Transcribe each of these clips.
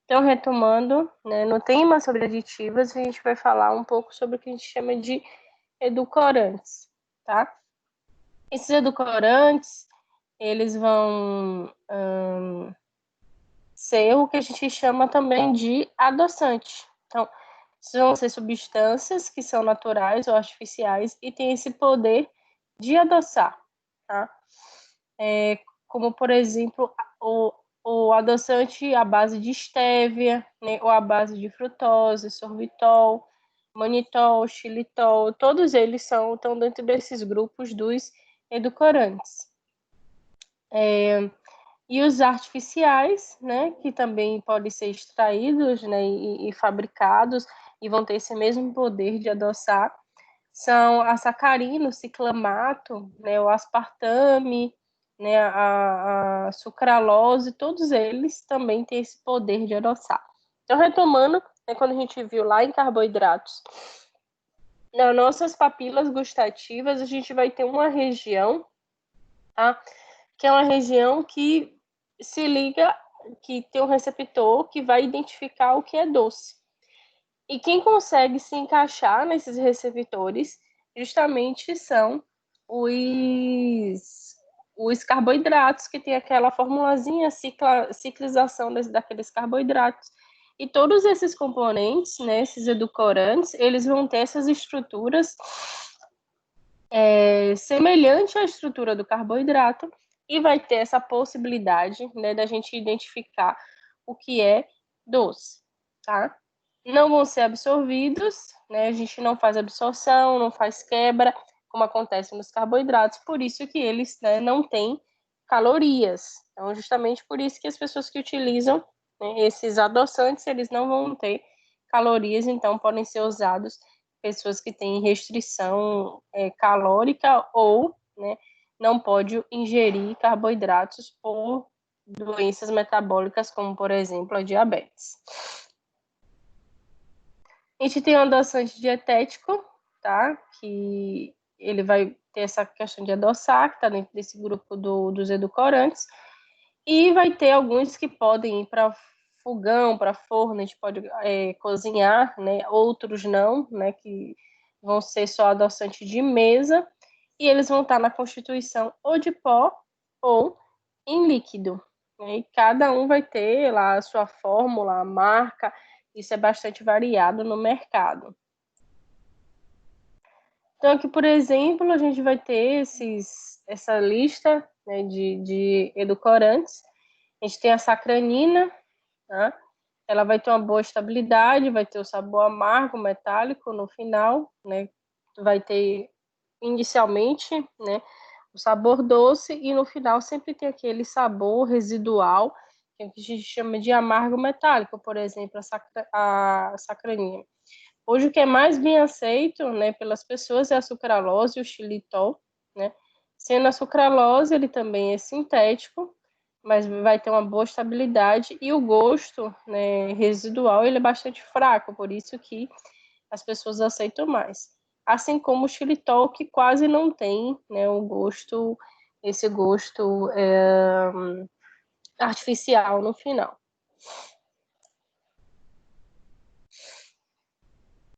Então, retomando, né, no tema sobre aditivos, a gente vai falar um pouco sobre o que a gente chama de edulcorantes, tá? Esses edulcorantes, eles vão ser o que a gente chama também de adoçante. Então, vão ser substâncias que são naturais ou artificiais e têm esse poder de adoçar, tá? Como, por exemplo, o adoçante à base de estévia, né, ou à base de frutose, sorbitol, manitol, xilitol, todos eles estão dentro desses grupos dos edulcorantes. E os artificiais, né, que também podem ser extraídos, né, e fabricados e vão ter esse mesmo poder de adoçar, são a sacarina, o ciclamato, né, o aspartame, né, a sucralose, todos eles também têm esse poder de adoçar. Então, retomando, né, quando a gente viu lá em carboidratos, nas nossas papilas gustativas, a gente vai ter uma região, tá? Que é uma região que se liga, que tem um receptor que vai identificar o que é doce. E quem consegue se encaixar nesses receptores justamente são os carboidratos, que tem aquela formulazinha, ciclização daqueles carboidratos. E todos esses componentes, né, esses edulcorantes, eles vão ter essas estruturas semelhantes à estrutura do carboidrato e vai ter essa possibilidade, né, da gente identificar o que é doce, tá? Não vão ser absorvidos, né? A gente não faz absorção, não faz quebra, como acontece nos carboidratos, por isso que eles, né, não têm calorias. Então, justamente por isso que as pessoas que utilizam, né, esses adoçantes, eles não vão ter calorias, então podem ser usados pessoas que têm restrição calórica ou, né, não pode ingerir carboidratos por doenças metabólicas, como, por exemplo, a diabetes. A gente tem um adoçante dietético, tá? Que ele vai ter essa questão de adoçar, que está dentro desse grupo dos edulcorantes. E vai ter alguns que podem ir para fogão, para forno, a gente pode cozinhar, né? Outros não, né? Que vão ser só adoçante de mesa. E eles vão estar na constituição ou de pó ou em líquido. Né? E cada um vai ter lá a sua fórmula, a marca. Isso é bastante variado no mercado. Então, aqui, por exemplo, a gente vai ter essa lista, né, de edulcorantes. A gente tem a sacranina, tá? Ela vai ter uma boa estabilidade, vai ter o sabor amargo, metálico no final, né? Vai ter inicialmente, né, o sabor doce e no final sempre tem aquele sabor residual, que a gente chama de amargo metálico, por exemplo, a sacranina. Hoje o que é mais bem aceito, né, pelas pessoas é a sucralose e o xilitol, né? Sendo a sucralose, ele também é sintético, mas vai ter uma boa estabilidade e o gosto, né, residual, ele é bastante fraco, por isso que as pessoas aceitam mais. Assim como o xilitol, que quase não tem, né, esse gosto artificial no final.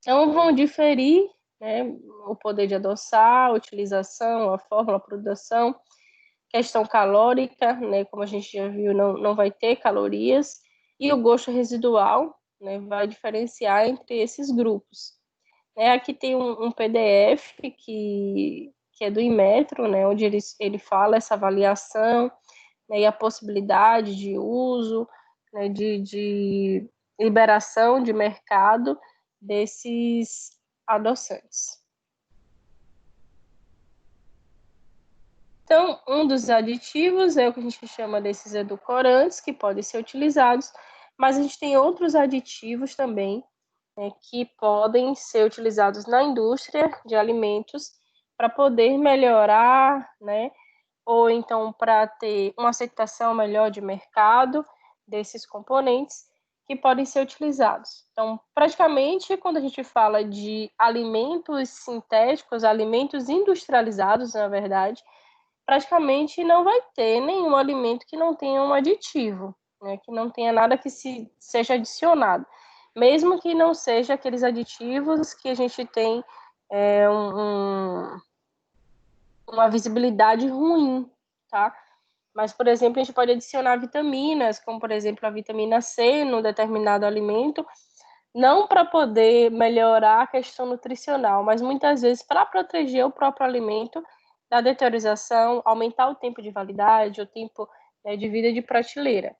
Então, vão diferir, né, o poder de adoçar, a utilização, a fórmula, a produção, questão calórica, né, como a gente já viu, não vai ter calorias, e o gosto residual, né, vai diferenciar entre esses grupos. Aqui tem um PDF que é do Inmetro, né, onde ele fala essa avaliação, né, e a possibilidade de uso, né, de liberação de mercado desses adoçantes. Então, um dos aditivos é o que a gente chama desses edulcorantes, que podem ser utilizados, mas a gente tem outros aditivos também, né, que podem ser utilizados na indústria de alimentos para poder melhorar, né, ou então para ter uma aceitação melhor de mercado desses componentes que podem ser utilizados. Então, praticamente, quando a gente fala de alimentos sintéticos, alimentos industrializados, na verdade, praticamente não vai ter nenhum alimento que não tenha um aditivo. né, que não tenha nada que seja adicionado, mesmo que não seja aqueles aditivos que a gente tem uma visibilidade ruim, tá? Mas, por exemplo, a gente pode adicionar vitaminas, como, por exemplo, a vitamina C no determinado alimento, não para poder melhorar a questão nutricional, mas muitas vezes para proteger o próprio alimento da deteriorização, aumentar o tempo de validade, o tempo, né, de vida de prateleira.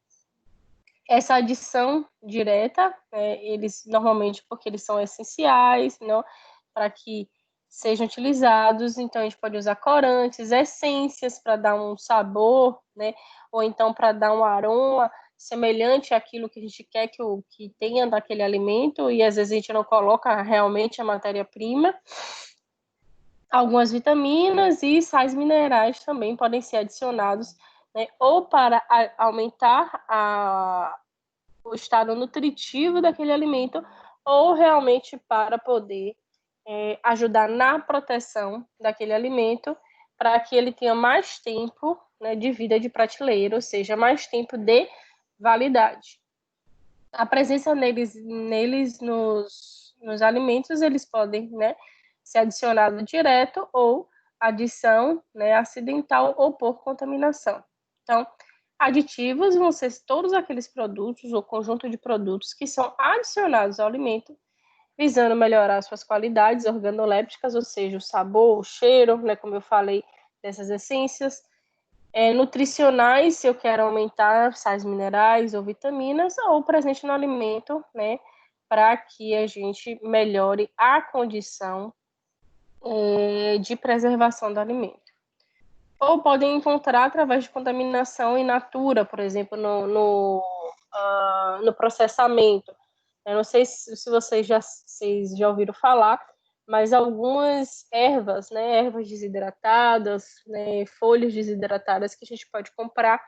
Essa adição direta, eles normalmente porque eles são essenciais, não, para que sejam utilizados, então a gente pode usar corantes, essências para dar um sabor, né, ou então para dar um aroma semelhante àquilo que a gente quer que tenha daquele alimento, e às vezes a gente não coloca realmente a matéria-prima. Algumas vitaminas e sais minerais também podem ser adicionados, né, ou para aumentar o estado nutritivo daquele alimento, ou realmente para poder ajudar na proteção daquele alimento, para que ele tenha mais tempo, né, de vida de prateleira, ou seja, mais tempo de validade. A presença neles nos alimentos, eles podem, né, ser adicionado direto ou adição, né, acidental ou por contaminação. Então, aditivos vão ser todos aqueles produtos ou conjunto de produtos que são adicionados ao alimento, visando melhorar suas qualidades organolépticas, ou seja, o sabor, o cheiro, né, como eu falei, dessas essências. Nutricionais, se eu quero aumentar sais minerais ou vitaminas, ou presente no alimento, né, para que a gente melhore a condição de preservação do alimento. Ou podem encontrar através de contaminação in natura, por exemplo, no processamento. Eu não sei se vocês já ouviram falar, mas algumas ervas, né, ervas desidratadas, né, folhas desidratadas que a gente pode comprar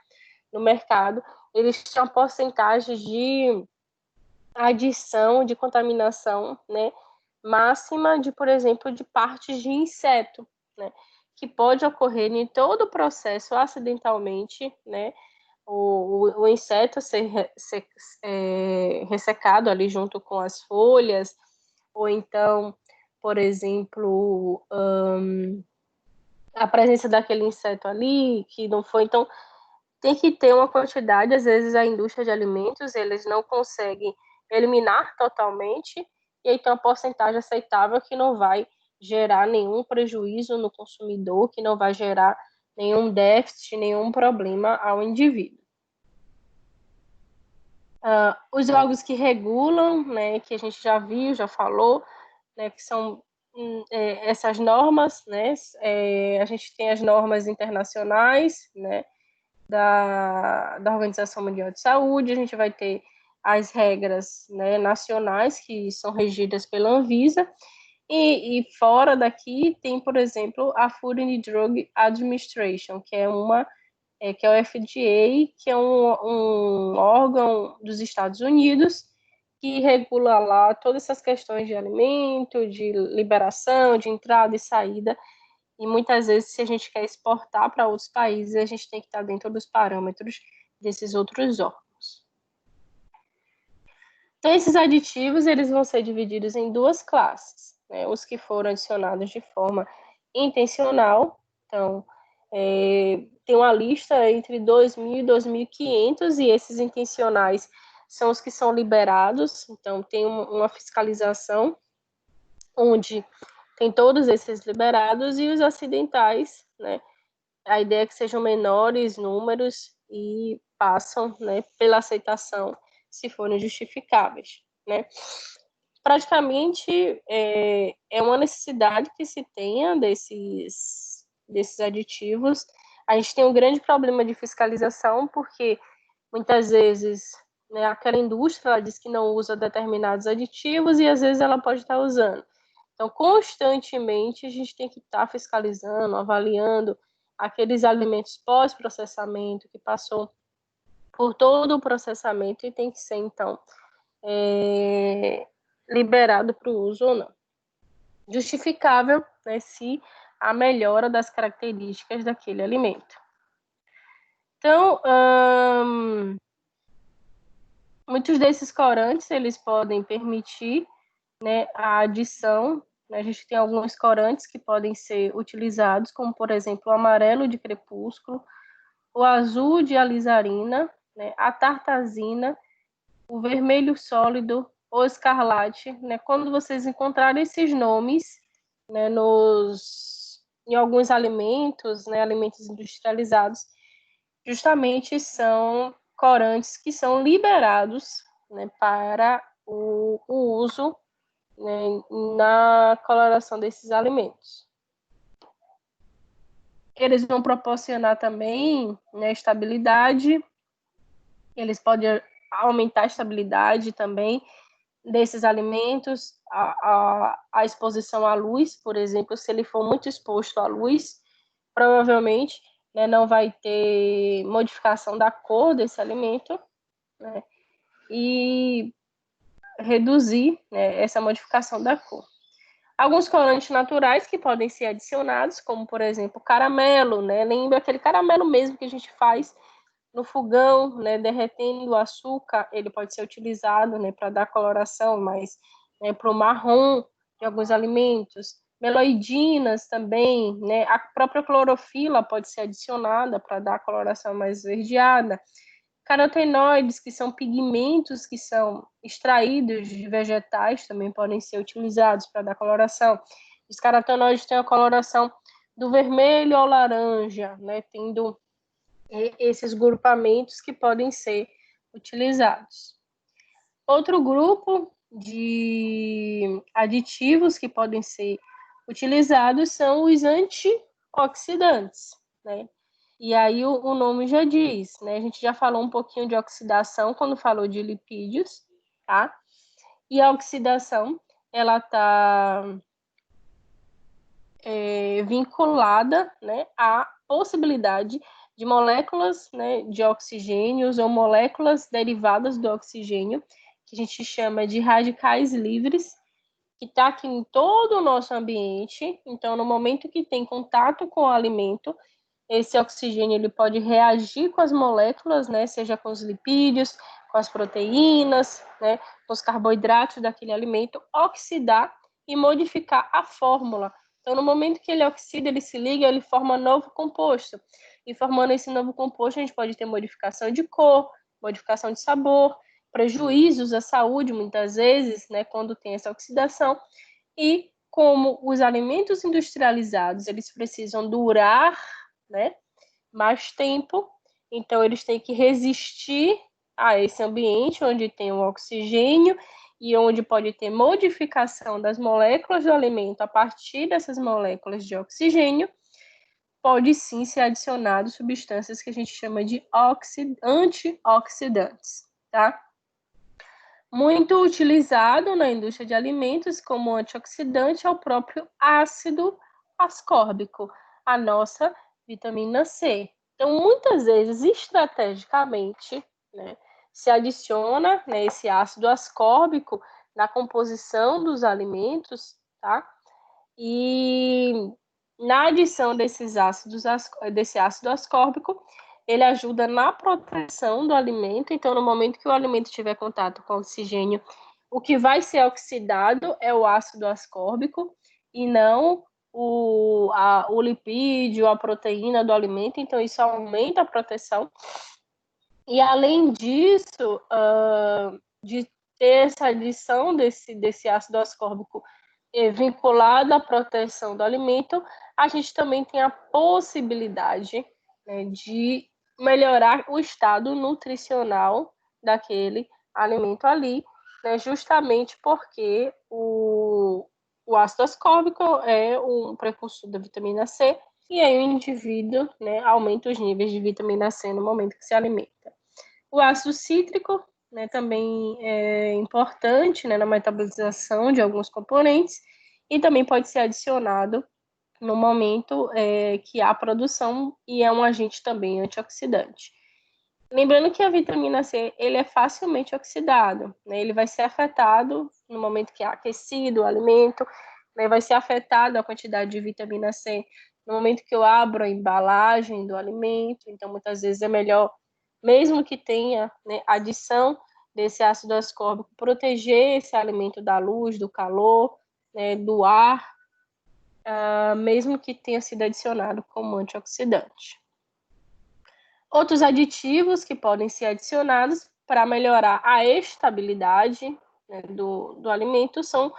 no mercado, eles têm uma porcentagem de adição, de contaminação, né, máxima de, por exemplo, de partes de inseto, né, que pode ocorrer em todo o processo acidentalmente, né, o inseto ser ressecado ali junto com as folhas, ou então, por exemplo, a presença daquele inseto ali que não foi. Então, tem que ter uma quantidade, às vezes a indústria de alimentos, eles não conseguem eliminar totalmente, e aí tem uma porcentagem aceitável que não vai gerar nenhum prejuízo no consumidor, que não vai gerar nenhum déficit, nenhum problema ao indivíduo. Os órgãos que regulam, né, que a gente já viu, já falou, né, que são essas normas, né, a gente tem as normas internacionais, né, da Organização Mundial de Saúde, a gente vai ter as regras, né, nacionais que são regidas pela Anvisa, e fora daqui tem, por exemplo, a Food and Drug Administration, que é que é o FDA, que é um órgão dos Estados Unidos que regula lá todas essas questões de alimento, de liberação, de entrada e saída. E muitas vezes, se a gente quer exportar para outros países, a gente tem que estar dentro dos parâmetros desses outros órgãos. Então, esses aditivos, eles vão ser divididos em duas classes, né? Os que foram adicionados de forma intencional. Então, tem uma lista entre 2.000 e 2.500, e esses intencionais são os que são liberados. Então, tem uma fiscalização onde tem todos esses liberados, e os acidentais, né? A ideia é que sejam menores números e passam, né, pela aceitação, se forem justificáveis, né? Praticamente é uma necessidade que se tenha desses aditivos. A gente tem um grande problema de fiscalização, porque muitas vezes, né, aquela indústria ela diz que não usa determinados aditivos, e às vezes ela pode estar usando. Então, constantemente, a gente tem que estar fiscalizando, avaliando aqueles alimentos pós-processamento, que passou por todo o processamento e tem que ser, então, liberado para o uso ou não. Justificável, né, se a melhora das características daquele alimento. Então, Muitos desses corantes, eles podem permitir, né, a adição, né, a gente tem alguns corantes que podem ser utilizados, como, por exemplo, o amarelo de crepúsculo, o azul de alizarina, né, a tartazina, o vermelho sólido, o escarlate, né, quando vocês encontrarem esses nomes, né, em alguns alimentos, né, alimentos industrializados, justamente são corantes que são liberados, né, para o uso, né, na coloração desses alimentos. Eles vão proporcionar também, né, estabilidade, eles podem aumentar a estabilidade também desses alimentos, a exposição à luz, por exemplo, se ele for muito exposto à luz, provavelmente, né, não vai ter modificação da cor desse alimento, né, e reduzir, né, essa modificação da cor. Alguns corantes naturais que podem ser adicionados, como por exemplo caramelo, né? Lembra aquele caramelo mesmo que a gente faz no fogão, né? Derretendo o açúcar, ele pode ser utilizado, né, para dar coloração, mas, né, para o marrom de alguns alimentos. Meloidinas também, né? A própria clorofila pode ser adicionada para dar a coloração mais esverdeada. Carotenoides, que são pigmentos que são extraídos de vegetais, também podem ser utilizados para dar coloração. Os carotenoides têm a coloração do vermelho ao laranja, né, tendo esses grupamentos que podem ser utilizados. Outro grupo de aditivos que podem ser utilizados são os antioxidantes, né? E aí o nome já diz, né? A gente já falou um pouquinho de oxidação quando falou de lipídios, tá? E a oxidação, ela está vinculada, né, à possibilidade de moléculas, né, de oxigênios ou moléculas derivadas do oxigênio, que a gente chama de radicais livres, que está aqui em todo o nosso ambiente. Então, no momento que tem contato com o alimento, esse oxigênio ele pode reagir com as moléculas, né, seja com os lipídios, com as proteínas, né, com os carboidratos daquele alimento, oxidar e modificar a fórmula. Então, no momento que ele oxida, ele se liga, ele forma novo composto. E formando esse novo composto, a gente pode ter modificação de cor, modificação de sabor, prejuízos à saúde, muitas vezes, né, quando tem essa oxidação. E como os alimentos industrializados, eles precisam durar, né, mais tempo, então eles têm que resistir a esse ambiente onde tem o oxigênio e onde pode ter modificação das moléculas do alimento a partir dessas moléculas de oxigênio, pode sim ser adicionado substâncias que a gente chama de antioxidantes, tá? Muito utilizado na indústria de alimentos como antioxidante é o próprio ácido ascórbico, a nossa vitamina C. Então, muitas vezes, estrategicamente, né, se adiciona, né, esse ácido ascórbico na composição dos alimentos, tá? E na adição desse ácido ascórbico, ele ajuda na proteção do alimento. Então, no momento que o alimento tiver contato com oxigênio, o que vai ser oxidado é o ácido ascórbico e não o lipídio, a proteína do alimento. Então, isso aumenta a proteção. E, além disso, de ter essa adição desse ácido ascórbico vinculado à proteção do alimento, a gente também tem a possibilidade, né, de melhorar o estado nutricional daquele alimento ali, né, justamente porque o ácido ascórbico é um precursor da vitamina C, e aí o indivíduo, né, aumenta os níveis de vitamina C no momento que se alimenta. O ácido cítrico, né, também é importante, né, na metabolização de alguns componentes e também pode ser adicionado no momento que há produção e é um agente também antioxidante. Lembrando que a vitamina C ele é facilmente oxidado, né, ele vai ser afetado no momento que é aquecido o alimento, né, vai ser afetado a quantidade de vitamina C no momento que eu abro a embalagem do alimento, então muitas vezes é melhor, mesmo que tenha, né, adição desse ácido ascórbico, proteger esse alimento da luz, do calor, né, do ar, mesmo que tenha sido adicionado como antioxidante. Outros aditivos que podem ser adicionados para melhorar a estabilidade, né, do alimento são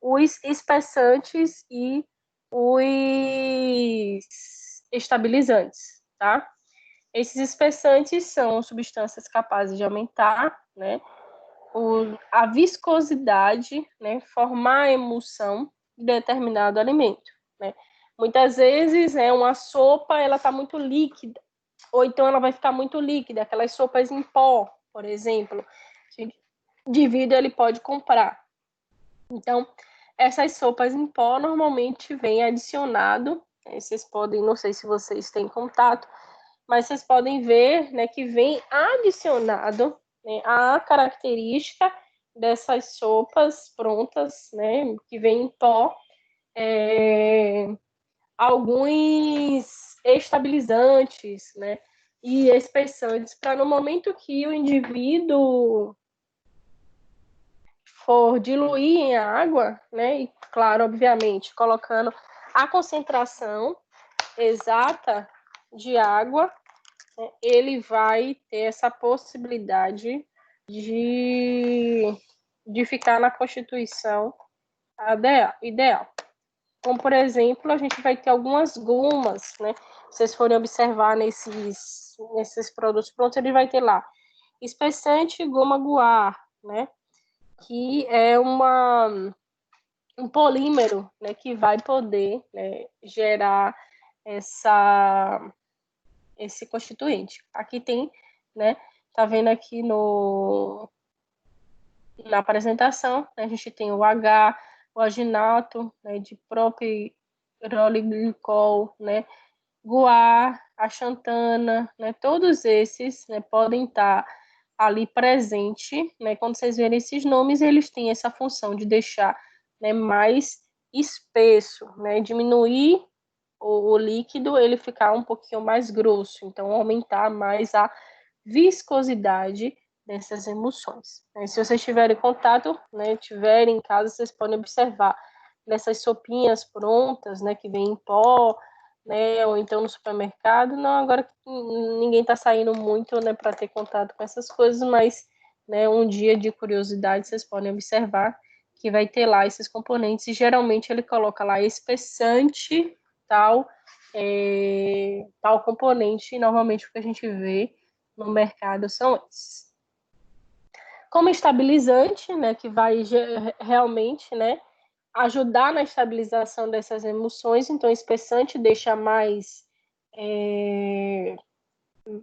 os espessantes e os estabilizantes, tá? Esses espessantes são substâncias capazes de aumentar, né, a viscosidade, né, formar a emulsão de determinado alimento, né? Muitas vezes, uma sopa, ela está muito líquida, ou então ela vai ficar muito líquida, aquelas sopas em pó, por exemplo, que o indivíduo ele pode comprar. Então, essas sopas em pó normalmente vem adicionado, né, vocês podem, não sei se vocês têm contato, mas vocês podem ver, né, que vem adicionado, né, a característica dessas sopas prontas, né, que vem em pó, alguns estabilizantes, né, e espessantes, para no momento que o indivíduo for diluir em água, né, e claro, obviamente, colocando a concentração exata de água, ele vai ter essa possibilidade de ficar na constituição ideal. Como, por exemplo, a gente vai ter algumas gomas, né? Se vocês forem observar nesses produtos prontos, ele vai ter lá espessante goma guar, né? Que é um polímero, né? Que vai poder, né, gerar esse constituinte. Aqui tem, né? Tá vendo aqui na apresentação, né, a gente tem o H, o aginato, né, de propirolidglicol, né, guar, a xantana, né, todos esses, né, podem estar ali presente, né, quando vocês verem esses nomes, eles têm essa função de deixar, né, mais espesso, né, diminuir o líquido, ele ficar um pouquinho mais grosso, então aumentar mais a viscosidade dessas emulsões. Se vocês tiverem contato, né, tiverem em casa, vocês podem observar nessas sopinhas prontas, né, que vem em pó, né, ou então no supermercado. Não, agora ninguém está saindo muito, né, para ter contato com essas coisas, mas, né, um dia de curiosidade vocês podem observar que vai ter lá esses componentes e geralmente ele coloca lá espessante tal componente, e normalmente o que a gente vê no mercado são esses. Como estabilizante, né, que vai realmente, né, ajudar na estabilização dessas emulsões, então o espessante deixa mais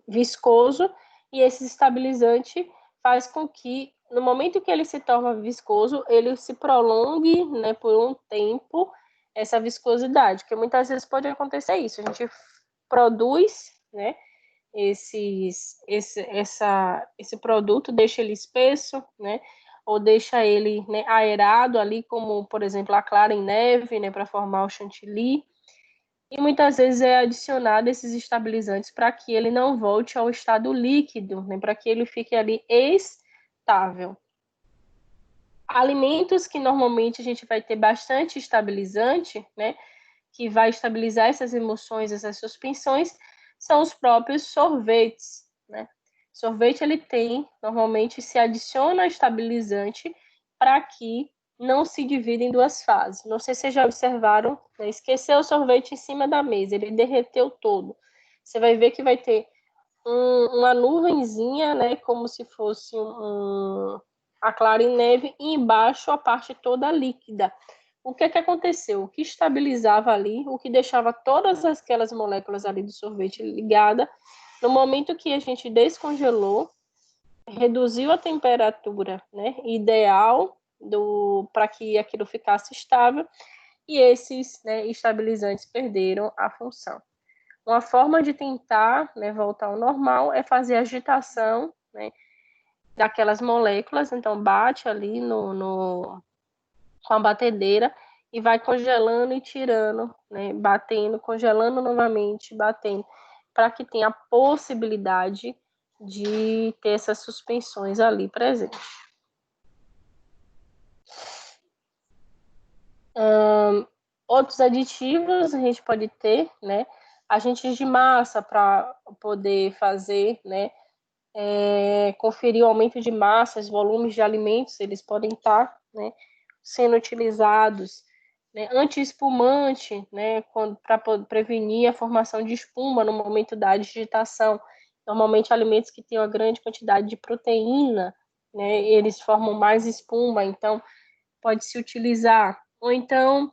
viscoso, e esse estabilizante faz com que, no momento que ele se torna viscoso, ele se prolongue, né, por um tempo, essa viscosidade, porque muitas vezes pode acontecer isso, a gente produz, né, esse produto, deixa ele espesso, né, ou deixa ele, né, aerado ali, como, por exemplo, a clara em neve, né, para formar o chantilly, e muitas vezes é adicionado esses estabilizantes para que ele não volte ao estado líquido, né, para que ele fique ali estável. Alimentos que normalmente a gente vai ter bastante estabilizante, né, que vai estabilizar essas emulsões, essas suspensões, são os próprios sorvetes, né? Sorvete, ele tem, normalmente, se adiciona estabilizante para que não se divida em duas fases. Não sei se vocês já observaram, né? Esqueceu o sorvete em cima da mesa, ele derreteu todo. Você vai ver que vai ter uma nuvenzinha, né? Como se fosse a clara em neve, e embaixo a parte toda líquida. O que aconteceu? O que estabilizava ali, o que deixava todas aquelas moléculas ali do sorvete ligada, no momento que a gente descongelou, reduziu a temperatura, né, ideal para que aquilo ficasse estável, e esses, né, estabilizantes perderam a função. Uma forma de tentar, né, voltar ao normal é fazer agitação, né, daquelas moléculas, então bate ali com a batedeira e vai congelando e tirando, né, batendo, congelando novamente, batendo, para que tenha a possibilidade de ter essas suspensões ali presentes. Outros aditivos a gente pode ter, né? Agentes de massa para poder fazer, né? Conferir o aumento de massas, volumes de alimentos, eles podem estar, né, sendo utilizados, né? Anti-espumante, né? Para prevenir a formação de espuma no momento da digitação. Normalmente alimentos que têm uma grande quantidade de proteína, né? Eles formam mais espuma, então pode se utilizar. Ou então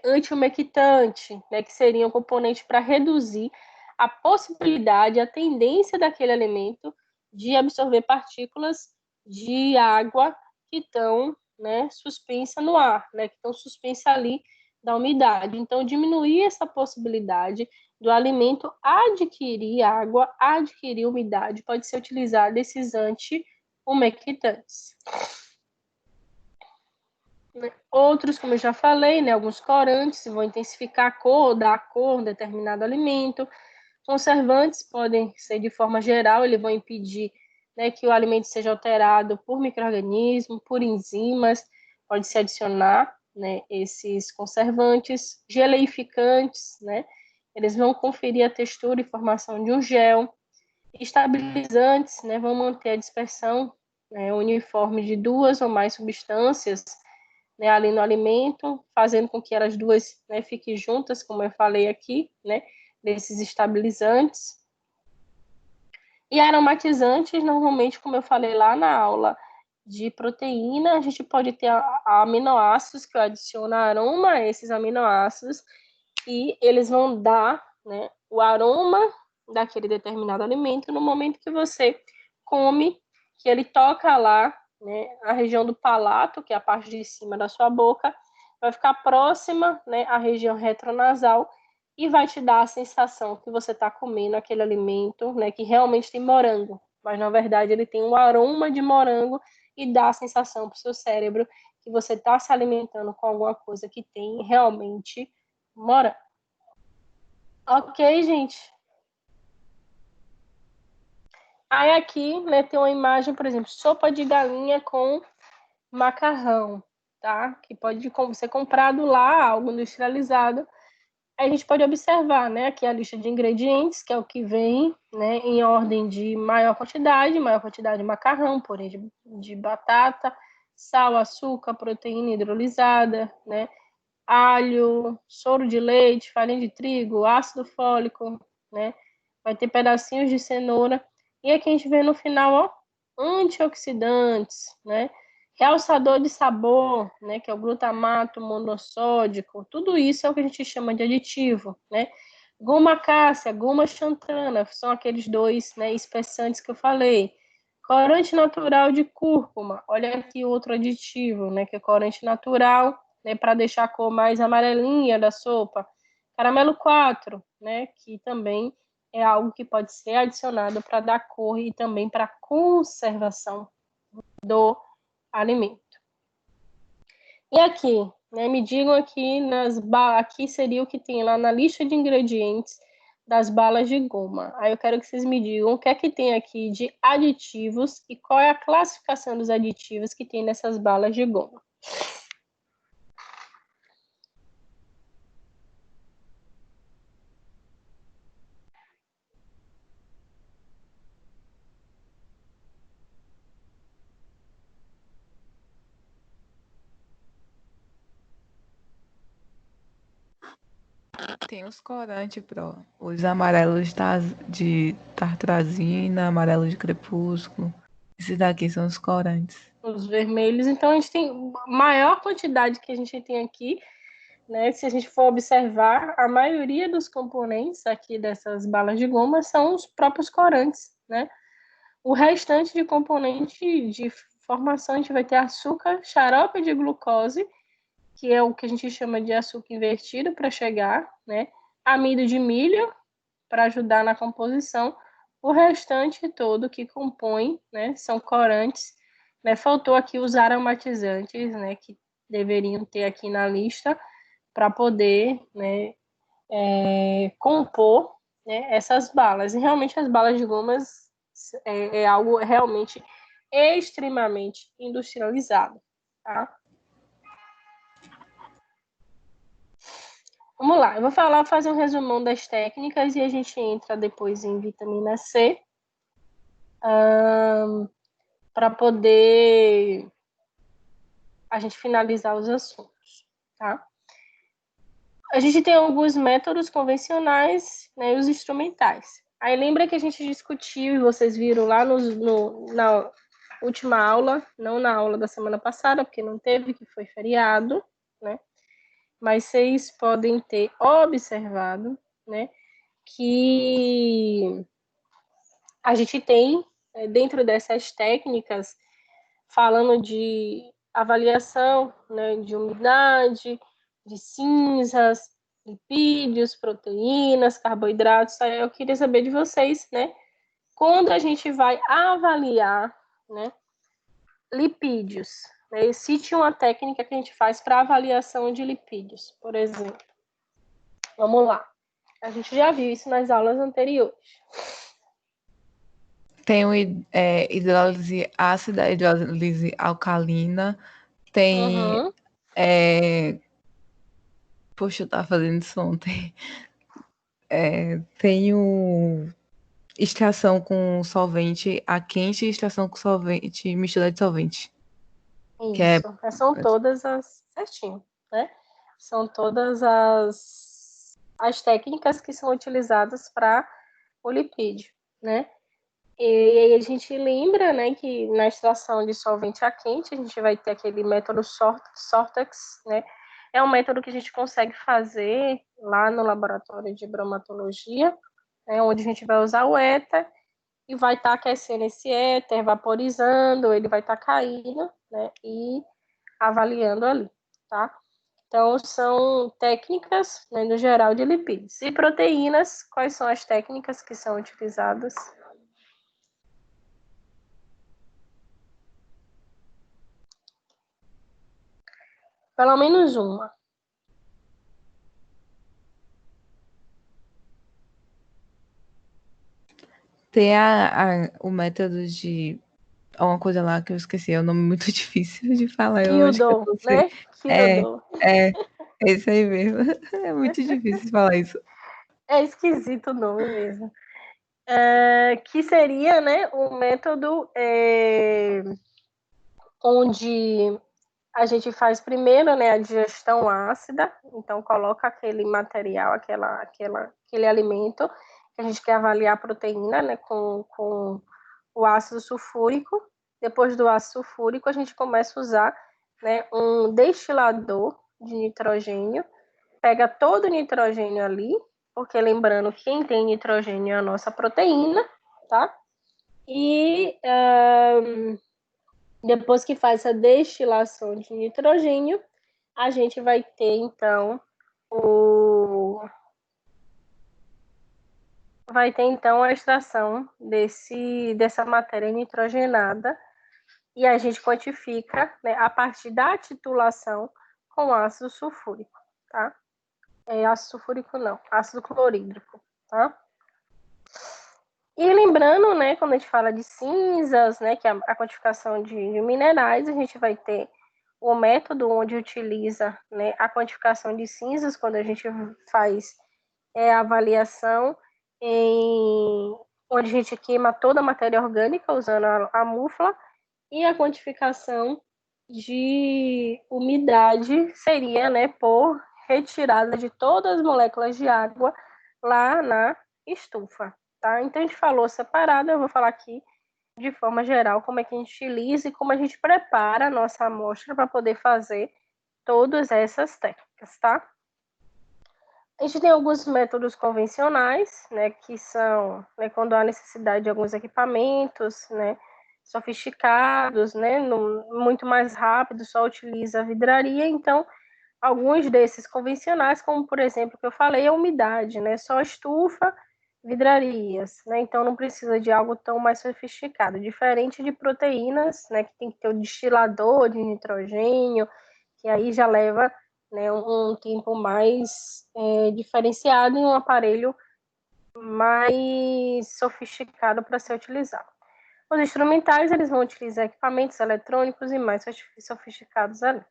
antiumectante, né, que seria um componente para reduzir a possibilidade, a tendência daquele alimento de absorver partículas de água que estão, né, suspensas no ar, né, que estão suspensas ali da umidade. Então, diminuir essa possibilidade do alimento adquirir água, adquirir umidade, pode ser utilizado esses anti-umectantes. Outros, como eu já falei, né, alguns corantes vão intensificar a cor, dar a cor a um determinado alimento. Conservantes podem ser de forma geral, eles vão impedir, né, que o alimento seja alterado por micro-organismos, por enzimas, pode se adicionar, né, esses conservantes. Geleificantes, né, eles vão conferir a textura e formação de um gel. Estabilizantes, né, vão manter a dispersão, né, uniforme de duas ou mais substâncias, né, ali no alimento, fazendo com que elas duas, né, fiquem juntas, como eu falei aqui, né, desses estabilizantes. E aromatizantes, normalmente, como eu falei lá na aula de proteína, a gente pode ter aminoácidos que eu adiciono aroma a esses aminoácidos e eles vão dar, né, o aroma daquele determinado alimento no momento que você come, que ele toca lá, né, a região do palato, que é a parte de cima da sua boca, vai ficar próxima, né, à região retronasal e vai te dar a sensação que você está comendo aquele alimento, né, que realmente tem morango, mas na verdade ele tem um aroma de morango e dá a sensação para o seu cérebro que você está se alimentando com alguma coisa que tem realmente morango. Ok, gente. Aí aqui, né, tem uma imagem, por exemplo, sopa de galinha com macarrão, tá? Que pode ser comprado lá, algo industrializado. Aí a gente pode observar, né, aqui a lista de ingredientes, que é o que vem, né, em ordem de maior quantidade de macarrão, purê de batata, sal, açúcar, proteína hidrolisada, né, alho, soro de leite, farinha de trigo, ácido fólico, né, vai ter pedacinhos de cenoura. E aqui a gente vê no final, ó, antioxidantes, né, realçador de sabor, né, que é o glutamato monossódico, tudo isso é o que a gente chama de aditivo, né? Goma cássia, goma xantana, são aqueles dois, né, espessantes que eu falei. Corante natural de cúrcuma, olha aqui outro aditivo, né, que é corante natural, né, para deixar a cor mais amarelinha da sopa. Caramelo 4, né, que também é algo que pode ser adicionado para dar cor e também para conservação do alimento. E aqui, né, me digam aqui, aqui seria o que tem lá na lista de ingredientes das balas de goma. Aí eu quero que vocês me digam o que é que tem aqui de aditivos e qual é a classificação dos aditivos que tem nessas balas de goma. Tem os corantes, os amarelos de tartrazina, amarelo de crepúsculo. Esses daqui são os corantes. Os vermelhos, então a gente tem maior quantidade que a gente tem aqui, né? Se a gente for observar, a maioria dos componentes aqui dessas balas de goma são os próprios corantes, né? O restante de componente de formação, a gente vai ter açúcar, xarope de glucose, que é o que a gente chama de açúcar invertido para chegar, né? Amido de milho para ajudar na composição. O restante todo que compõe, né, são corantes. Né? Faltou aqui os aromatizantes, né, que deveriam ter aqui na lista para poder, né, compor né, essas balas. E realmente as balas de gomas é algo realmente extremamente industrializado, tá? Vamos lá, eu vou fazer um resumão das técnicas e a gente entra depois em vitamina C, para poder a gente finalizar os assuntos, tá? A gente tem alguns métodos convencionais, né, e os instrumentais. Aí lembra que a gente discutiu, e vocês viram lá na última aula, não na aula da semana passada, porque não teve, que foi feriado, né? Mas vocês podem ter observado, né, que a gente tem, dentro dessas técnicas, falando de avaliação, né, de umidade, de cinzas, lipídios, proteínas, carboidratos. Aí eu queria saber de vocês, né, quando a gente vai avaliar, né, lipídios, né, existe uma técnica que a gente faz para avaliação de lipídios, por exemplo. Vamos lá. A gente já viu isso nas aulas anteriores. Tem hidrólise ácida, hidrólise alcalina, tem. Uhum. Poxa, eu tava fazendo isso ontem. Tem extração com solvente a quente e extração com solvente, mistura de solvente. Que é. Isso. São todas as. Certinho, né? São todas as técnicas que são utilizadas para o lipídio, né? E aí a gente lembra, né, que na extração de solvente a quente, a gente vai ter aquele método Sortex, né? É um método que a gente consegue fazer lá no laboratório de bromatologia, né, onde a gente vai usar o éter e vai estar aquecendo esse éter, vaporizando, ele vai estar caindo, né, e avaliando ali, tá? Então, são técnicas, né, no geral, de lipídios. E proteínas, quais são as técnicas que são utilizadas? Pelo menos uma. Tem o método de. Uma coisa lá que eu esqueci, é um nome muito difícil de falar, eu acho que eu Kyudo, não sei. né? Kyudo. É esse aí mesmo. É muito difícil falar isso. É esquisito o nome mesmo. Que seria, né, um método onde a gente faz primeiro, né, a digestão ácida, então coloca aquele material, aquele alimento que a gente quer avaliar a proteína, né, com o ácido sulfúrico. Depois do ácido sulfúrico, a gente começa a usar, né, um destilador de nitrogênio, pega todo o nitrogênio ali, porque lembrando que quem tem nitrogênio é a nossa proteína, tá? E depois que faz a destilação de nitrogênio, a gente vai ter, então, a extração dessa matéria nitrogenada e a gente quantifica, né, a partir da titulação com ácido sulfúrico, tá? Ácido sulfúrico não, ácido clorídrico, tá? E lembrando, né, quando a gente fala de cinzas, né, que é a quantificação de minerais, a gente vai ter o método onde utiliza, né, a quantificação de cinzas, quando a gente faz a avaliação onde a gente queima toda a matéria orgânica usando a mufla, e a quantificação de umidade seria, né, por retirada de todas as moléculas de água lá na estufa, tá? Então a gente falou separado, eu vou falar aqui de forma geral como é que a gente utiliza e como a gente prepara a nossa amostra para poder fazer todas essas técnicas, tá? A gente tem alguns métodos convencionais, né, que são, né, quando há necessidade de alguns equipamentos, né, sofisticados, né, muito mais rápido, só utiliza a vidraria. Então, alguns desses convencionais, como por exemplo, que eu falei, a umidade, né, só estufa, vidrarias, né, então não precisa de algo tão mais sofisticado, diferente de proteínas, né, que tem que ter o destilador de nitrogênio, que aí já leva, né, um tempo mais diferenciado em um aparelho mais sofisticado para ser utilizado. Os instrumentais, eles vão utilizar equipamentos eletrônicos e mais sofisticados ali.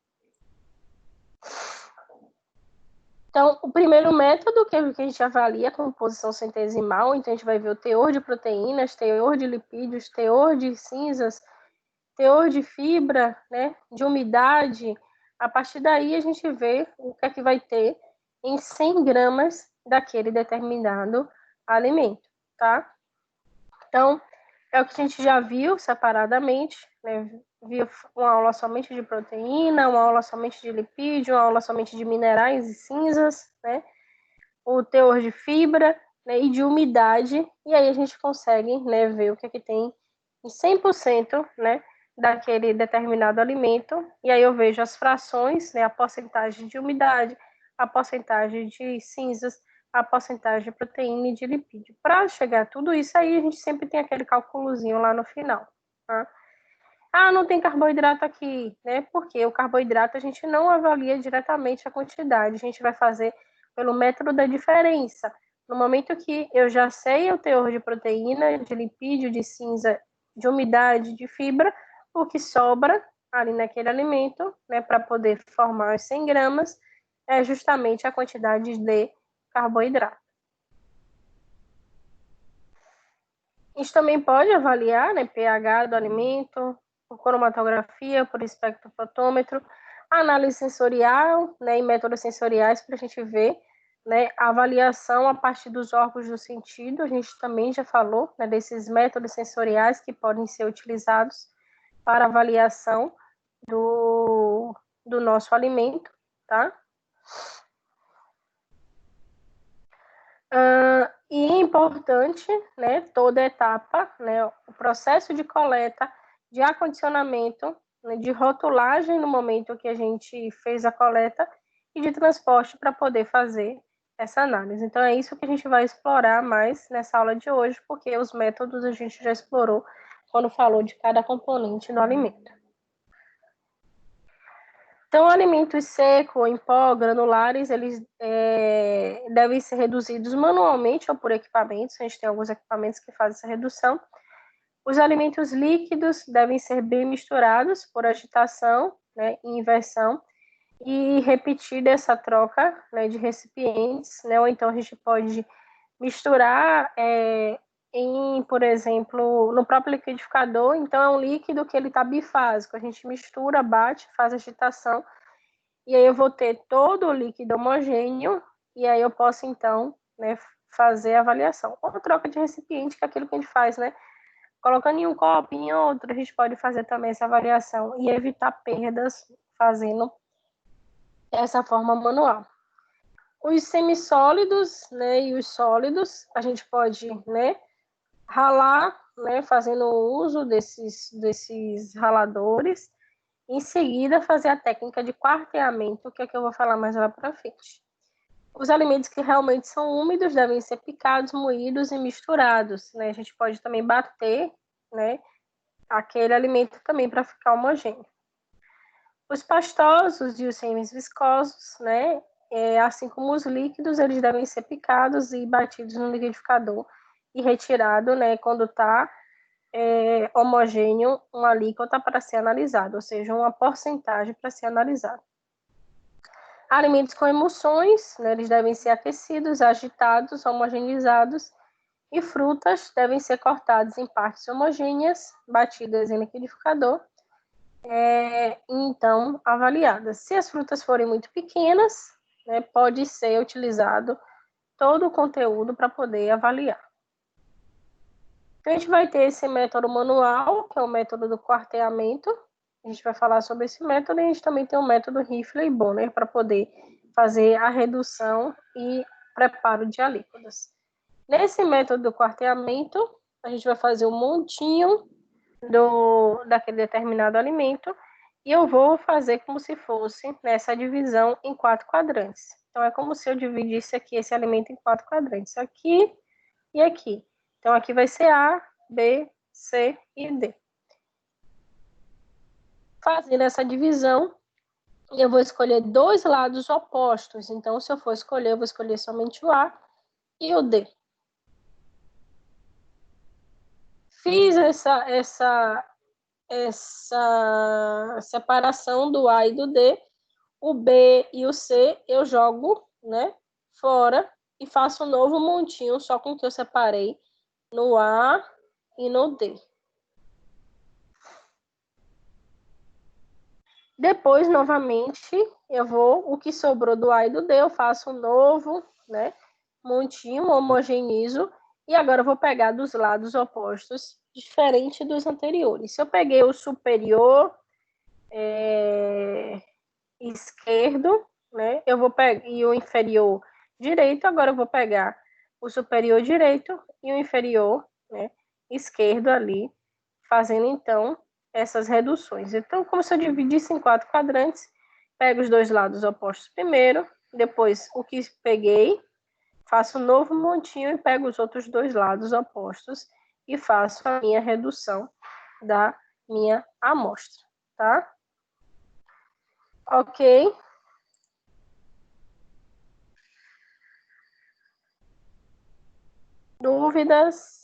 Então, o primeiro método que a gente avalia a composição centesimal, então a gente vai ver o teor de proteínas, teor de lipídios, teor de cinzas, teor de fibra, né, de umidade. A partir daí, a gente vê o que é que vai ter em 100 gramas daquele determinado alimento, tá? Então, é o que a gente já viu separadamente, né? Viu uma aula somente de proteína, uma aula somente de lipídio, uma aula somente de minerais e cinzas, né? O teor de fibra, né? E de umidade, e aí a gente consegue, né, ver o que é que tem em 100%, né, daquele determinado alimento, e aí eu vejo as frações, né, a porcentagem de umidade, a porcentagem de cinzas, a porcentagem de proteína e de lipídio. Para chegar a tudo isso aí, a gente sempre tem aquele cálculozinho lá no final, tá? Ah, não tem carboidrato aqui, né? Porque o carboidrato a gente não avalia diretamente a quantidade, a gente vai fazer pelo método da diferença. No momento que eu já sei o teor de proteína, de lipídio, de cinza, de umidade, de fibra, o que sobra ali naquele alimento, né, para poder formar os 100 gramas, é justamente a quantidade de carboidrato. A gente também pode avaliar, né, pH do alimento, por cromatografia, por espectrofotômetro, análise sensorial, né, e métodos sensoriais para a gente ver, né, a avaliação a partir dos órgãos do sentido. A gente também já falou, né, desses métodos sensoriais que podem ser utilizados para avaliação do nosso alimento, tá? E é importante, né, toda etapa, né, o processo de coleta, de acondicionamento, né, de rotulagem no momento que a gente fez a coleta e de transporte para poder fazer essa análise. Então, é isso que a gente vai explorar mais nessa aula de hoje, porque os métodos a gente já explorou quando falou de cada componente do alimento. Então, alimentos secos ou em pó, granulares, eles devem ser reduzidos manualmente ou por equipamentos. A gente tem alguns equipamentos que fazem essa redução. Os alimentos líquidos devem ser bem misturados por agitação, né, e inversão, e repetir essa troca, né, de recipientes, né, ou então a gente pode misturar por exemplo, no próprio liquidificador. Então é um líquido que ele está bifásico, a gente mistura, bate, faz agitação, e aí eu vou ter todo o líquido homogêneo, e aí eu posso então, né, fazer a avaliação. Ou troca de recipiente, que é aquilo que a gente faz, né, colocando em um copo, em outro, a gente pode fazer também essa avaliação e evitar perdas fazendo essa forma manual. Os semissólidos, né, e os sólidos, a gente pode, né, ralar, né, fazendo uso desses raladores. Em seguida, fazer a técnica de quarteamento, que é o que eu vou falar mais lá para frente. Os alimentos que realmente são úmidos devem ser picados, moídos e misturados, né? A gente pode também bater, né, aquele alimento também para ficar homogêneo. Os pastosos e os semi-viscosos, né, assim como os líquidos, eles devem ser picados e batidos no liquidificador e retirado, né, quando está homogêneo, uma alíquota para ser analisado, ou seja, uma porcentagem para ser analisada. Alimentos com emulsões, né, eles devem ser aquecidos, agitados, homogeneizados, e frutas devem ser cortadas em partes homogêneas, batidas em liquidificador, então avaliadas. Se as frutas forem muito pequenas, né, pode ser utilizado todo o conteúdo para poder avaliar. Então, a gente vai ter esse método manual, que é o método do quarteamento. A gente vai falar sobre esse método, e a gente também tem o método Rifle e Bonner para poder fazer a redução e preparo de alíquotas. Nesse método do quarteamento, a gente vai fazer um montinho daquele determinado alimento, e eu vou fazer como se fosse nessa divisão em 4 quadrantes. Então, é como se eu dividisse aqui esse alimento em 4 quadrantes, aqui e aqui. Então, aqui vai ser A, B, C e D. Fazendo essa divisão, eu vou escolher 2 lados opostos. Então, se eu for escolher, eu vou escolher somente o A e o D. Fiz essa separação do A e do D, o B e o C eu jogo, né, fora e faço um novo montinho só com o que eu separei no A e no D. Depois, novamente, o que sobrou do A e do D, eu faço um novo, né, montinho, homogenizo, e agora eu vou pegar dos lados opostos, diferente dos anteriores. Se eu peguei o superior esquerdo, né, eu vou pegar, e o inferior direito, agora eu vou pegar o superior direito e o inferior, né, esquerdo ali, fazendo, então, essas reduções. Então, como se eu dividisse em 4 quadrantes, pego os dois lados opostos primeiro, depois o que peguei, faço um novo montinho e pego os outros dois lados opostos e faço a minha redução da minha amostra, tá? Ok? Dúvidas?